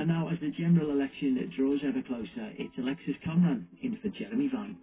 And now, as the general election draws ever closer, it's Alexis Conran in for Jeremy Vine.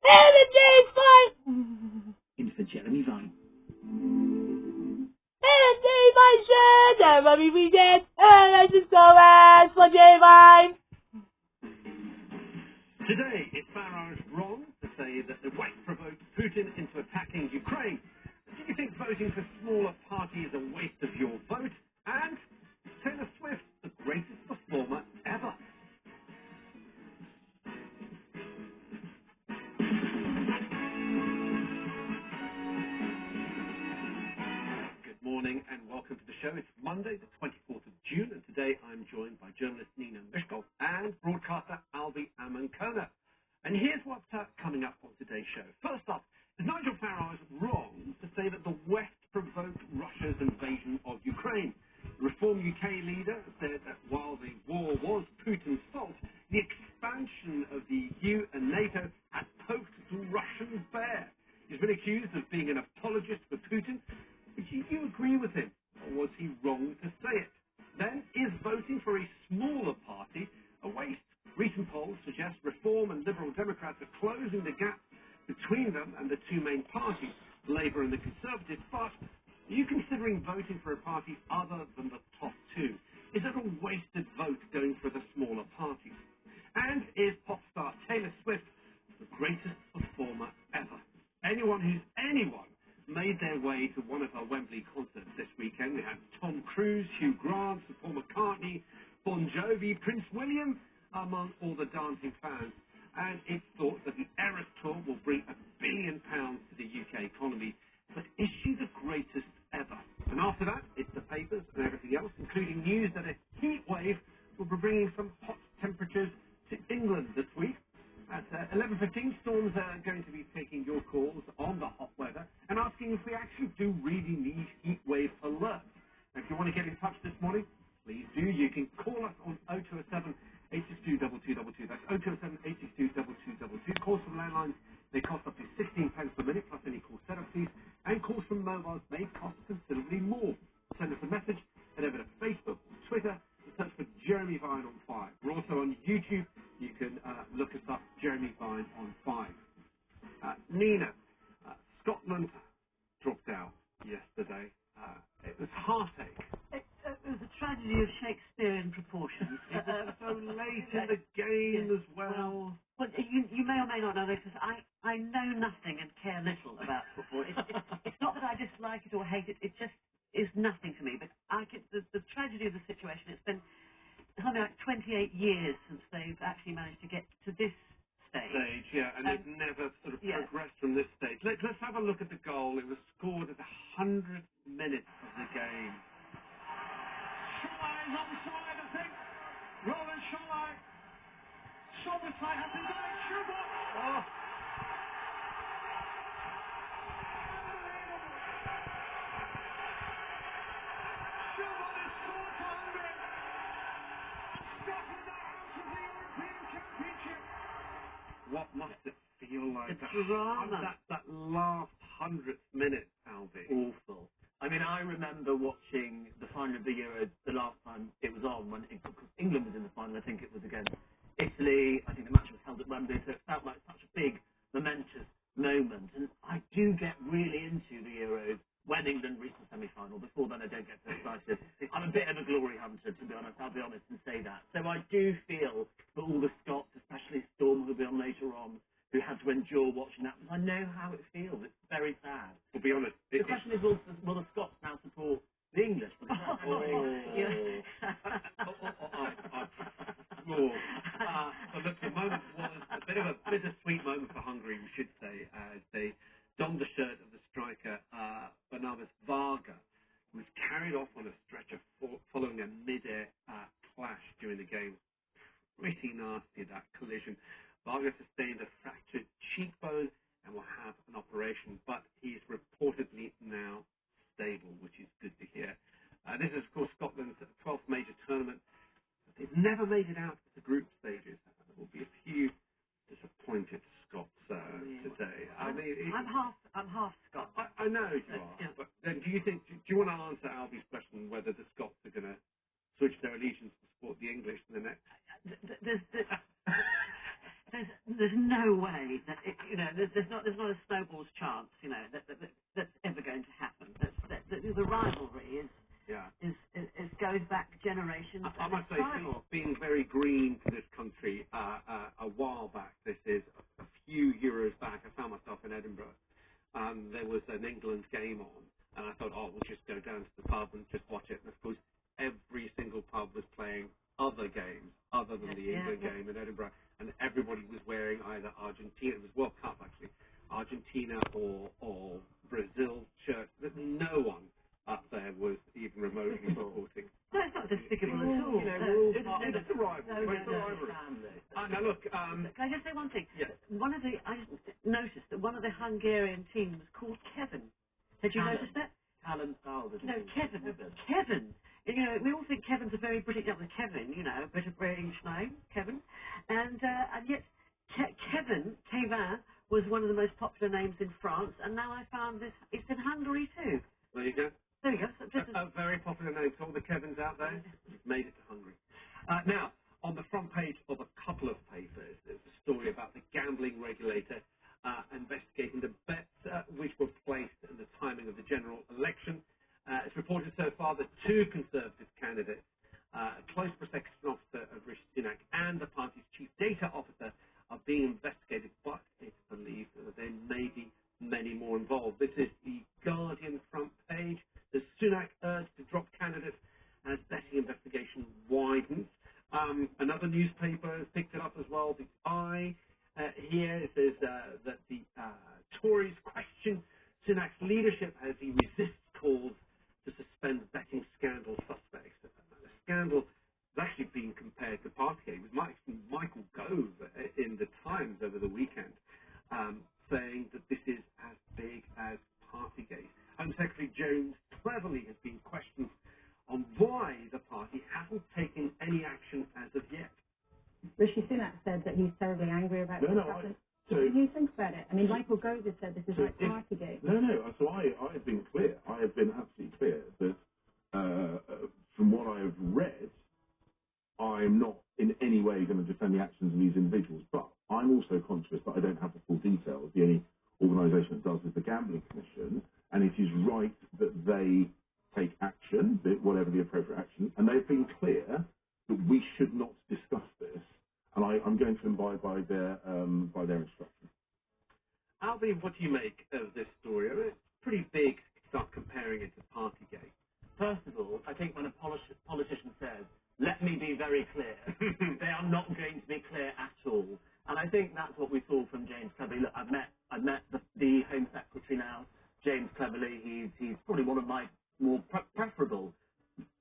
Energy's fine! In for Jeremy Vine. Energy, my shirt! Everybody we did! And I just go as for Jeremy Vine! Today, it's Farage wrong to say that the West provoked Putin into attacking Ukraine. Do you think voting for smaller parties is a waste of your vote? And Taylor Swift, the greatest performer ever. Good morning and welcome to the show. It's Monday, the 24th of June, and today I'm joined by journalist Nina Mishkov and broadcaster Albi Amankona. And here's what's coming up on today's show. First up, is Nigel Farage wrong to say that the West provoked Russia's invasion of Ukraine? The Reform UK leader said that while the war was Putin's fault, the expansion of the EU and NATO had poked the Russians bare. He's been accused of being an apologist for Putin. But do you agree with him, or was he wrong to say it? Then, is voting for a smaller party a waste? Recent polls suggest Reform and Liberal Democrats are closing the gap between them and the two main parties, Labour and the Conservatives. But are you considering voting for a party other than the top two? Is it a wasted vote going for the smaller parties? And is pop star Taylor Swift the greatest performer ever? Anyone made their way to one of her Wembley concerts this weekend. We had Tom Cruise, Hugh Grant, Paul McCartney, Bon Jovi, Prince William, among all the dancing fans. And it's thought that the Eras Tour will bring £1 billion to the UK economy. But is she the greatest ever? And after that, it's the papers and everything else, including news that a heat wave will be bringing some hot temperatures to England this week. At 11:15, Storms are going to be taking your calls on the hot weather and asking if we actually do really need heat wave alerts. And if you want to get in touch this morning, please do. You can call us on 0207 862 2222. That's 0207 862 2222. Calls from landlines, they cost up to 16 pence per minute plus any call setup fees. And calls from mobiles may cost considerably more. Send us a message, head over to Facebook or Twitter, and search for Jeremy Vine on 5. We're also on YouTube. You can look us up, Jeremy Vine on 5. Nina, Scotland dropped out yesterday. It was heartache. It was a tragedy of Shakespearean proportions. It was so late in the game as well. Well, you may or may not know this, because I know nothing and care little about football. It's not that I dislike it or hate it. It just is nothing to me. But the tragedy of the situation, it's been something like 28 years since they've actually managed to get to this stage. Yeah, and they've never sort of progressed from this stage. Let's have a look at the goal. It was scored at the 100th minute of the game. Sholai is onside, I think. Roland Sholai. Somerset has been done. Schubert. Oh. Schubert has scored for Hungary. Scotland are out of the European Championship. What must it feel like? The drama. That last 100th minute, Albi. Awful. I mean, I remember watching the final of the Euro the last time it was on, when England was in the final. I think it was against Italy. I think the match was held at Wembley, so it felt like such a big, momentous moment. And I do get really into the Euros when England reach the semi-final. Before then, I don't get so excited. I'm a bit of a glory hunter, to be honest. I'll be honest and say that. So I do feel for all the Scots, especially Storm, who'll be on later on, who had to endure watching that. But I know how it feels. It's very sad. To be honest, The question is, will the Scots now support the English? Because but look, the moment was a bit of a bittersweet moment for Hungary, we should say, as they donned the shirt of the striker Barnabas Varga, who was carried off on a stretcher following a mid-air clash during the game. Pretty nasty, that collision. Varga sustained a fractured cheekbone and will have an operation, but he's reportedly now stable, which is good to hear. This is, of course, Scotland's 12th major tournament. They've never made it out of the group stages. There will be a few disappointed Scots today. I'm half Scot. I know you are, but then do you want to answer Albie's question whether the Scots are going to switch their allegiance to support the English in the next. There's no way that there's not a snowball's chance that's ever going to happen. The rivalry is goes back generations. I must say, being very green to this country a while back. This is a few years back. I found myself in Edinburgh. There was an England game on, and I thought, we'll just go down to the pub and just watch it. And of course, every single pub was playing other games other than the England game in Edinburgh, and everybody was wearing either Argentina, it was World Cup actually, Argentina or Brazil shirts. That no one up there was even remotely supporting. No, it's not despicable at all. It's a rivalry. Now look, can I just say one thing? Yes. I just noticed that one of the Hungarian teams was called Kevin. Had you noticed that? Alan Stalder. No, Kevin. Kevin. We all think Kevin's a very British name. Kevin, a bit of British name, Kevin. And yet Kevin was one of the most popular names in France, and now I found it's in Hungary too. There you go. There you go. A very popular name to all the Kevins out there. You've made it to Hungary. Now, on the front page of a couple of papers, there's a story about the gambling regulator investigating the bets which were placed in the timing of the general election. It's reported so far that two Conservative candidates, a close protection officer of Rishi Sunak and the party's chief data officer, are being investigated, but it's believed that there may be many more involved. This is the Guardian front page. The Sunak urged to drop candidates as betting investigation widens. Another newspaper has picked it up as well. The Eye here says that the Tories question Sunak's leadership as he resists calls to suspend betting scandal suspects. The scandal has actually been compared to Partygate with Michael Gove in the Times over the weekend, saying that this is as big as Partygate. Home Secretary James Cleverly has been questioned on why the party hasn't taken any action as of yet. Rishi Sunak said that he's terribly angry about this happening. So what do you think about it? I mean, Michael Gove has said this is like Partygate. No. So I have been clear. I have been absolutely clear that from what I have read, I'm not in any way going to defend the actions of these individuals. But I'm also conscious that I don't have the full details. The only organisation that does is the Gambling Commission, and it is right that they take action, whatever the appropriate action, and they've been clear that we should not discuss this, and I'm going to abide by their instructions. Albie, what do you make of this story? I mean, it's pretty big to start comparing it to Partygate. First of all, I think when a politician says, let me be very clear, they are not going to be clear at all. And I think that's what we saw from James Cleverly. Look, I've met the Home Secretary now, James Cleverly. He's probably one of my more preferable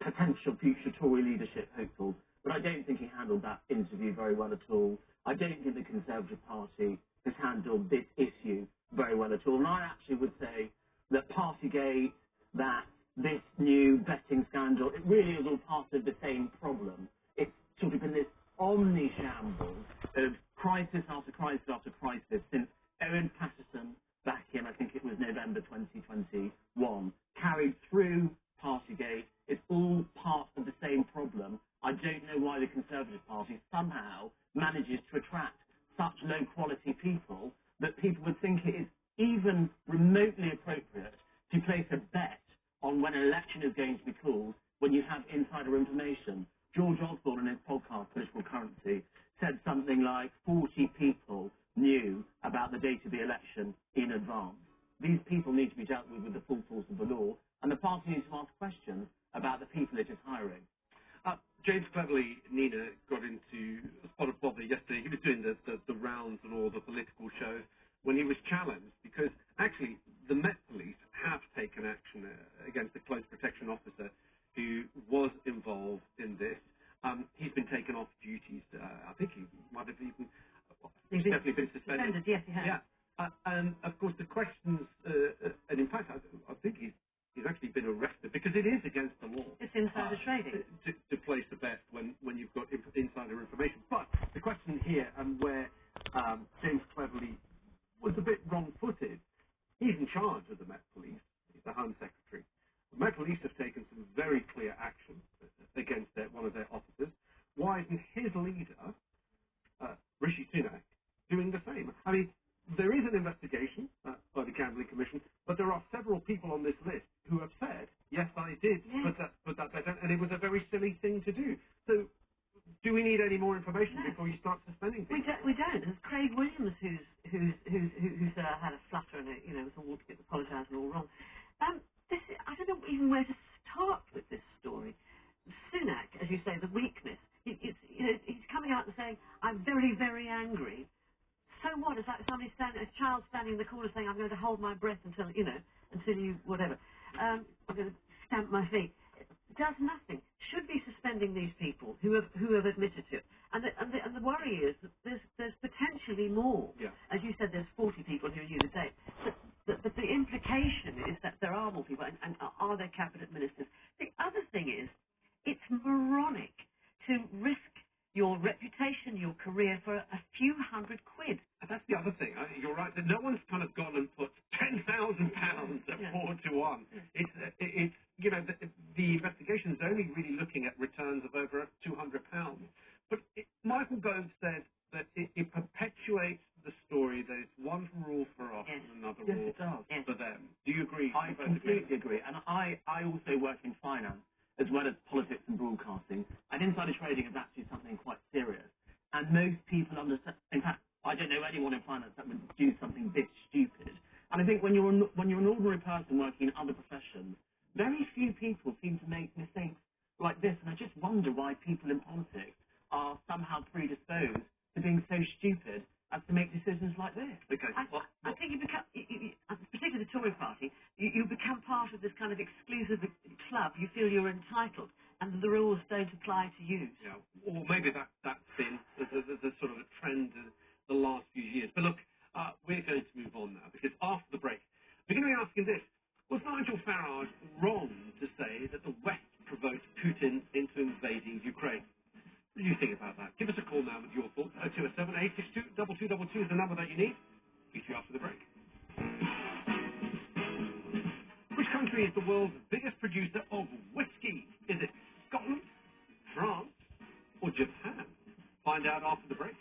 potential future Tory leadership hopefuls. But I don't think he handled that interview very well at all. I don't think the Conservative Party has handled this issue very well at all. And I actually would say that Partygate, that this new betting scandal, it really is all part of the same problem. It's sort of been this omni-shambles of crisis after crisis after crisis since Owen Paterson back in, I think it was November 2021, carried through Partygate. It's all part of the same problem. I don't know why the Conservative Party somehow manages to attract such low-quality people that people would think it is even remotely appropriate to place a bet on when an election is going to be called when you have insider information. George Osborne, in his podcast, Political Currency, said something like 40 people knew about the date of the election in advance. These people need to be dealt with the full force of the law, and the party needs to ask questions about the people it is hiring. James Cleverly, Nina, got into a spot of bother yesterday. He was doing the rounds and all the political shows when he was challenged because actually the Met Police have taken action against the close protection officer who was involved in this. He's been taken off duties. I think he might have even definitely been suspended. Yes, he has. Yeah. And of course the questions, and in fact I think he's actually been arrested because it is against the law. It's insider trading. To place a bet when you've got insider information. But the question here, and where James Cleverly was a bit wrong-footed, he's in charge of the Met Police. He's the Home Secretary. The Met Police have taken some very clear action against their it was a very silly thing to do. So, do we need any more information before you start suspending people? We don't. There's Craig Williams who's had a flutter and was all apologised and all wrong. I don't know even where to start with this story. Sunak, as you say, the weakness. He's coming out and saying, "I'm very, very angry." So what? It's like a child standing in the corner saying, "I'm going to hold my breath until you whatever. I'm going to stamp my feet." It does nothing. Should be suspending these people who have admitted to it. And the worry is that there's potentially more. Yeah. As you said, there's 40 people who knew the date. But the implication is that there are more people, and are there cabinet ministers? The other thing is, it's moronic to risk your reputation, your career for a few hundred quid. And that's the other thing. You're right that no one's kind of gone and put £10,000 at 4 to 1. It's the investigation is only really looking at returns of over £200. But Michael Gove said that it perpetuates the story that it's one rule for us and another rule for them. Do you agree? I completely agree. And I also work in finance as well as politics and broadcasting. And insider trading is actually something quite serious. And most people understand. In fact, I don't know anyone in finance that would do something this stupid. And I think when you're an ordinary person working in other professions, very few people seem to make mistakes like this. And I just wonder why people in politics are somehow predisposed to being so stupid as to make decisions like this. Okay. I think you become, particularly the Tory party, you become part of this kind of exclusive club. You feel you're entitled, and the rules don't apply to you. Yeah. Or maybe that's been the sort of a trend in the last few years. But look, we're going to move on now, because after the break, we're going to be asking this. Was Nigel Farage wrong to say that the West provoked Putin into invading Ukraine? What do you think about that? Give us a call now with your thoughts. 0207 862 2222 is the number that you need. Speak to you after the break. Which country is the world's biggest producer of whiskey? Is it Scotland, France, or Japan? Find out after the break.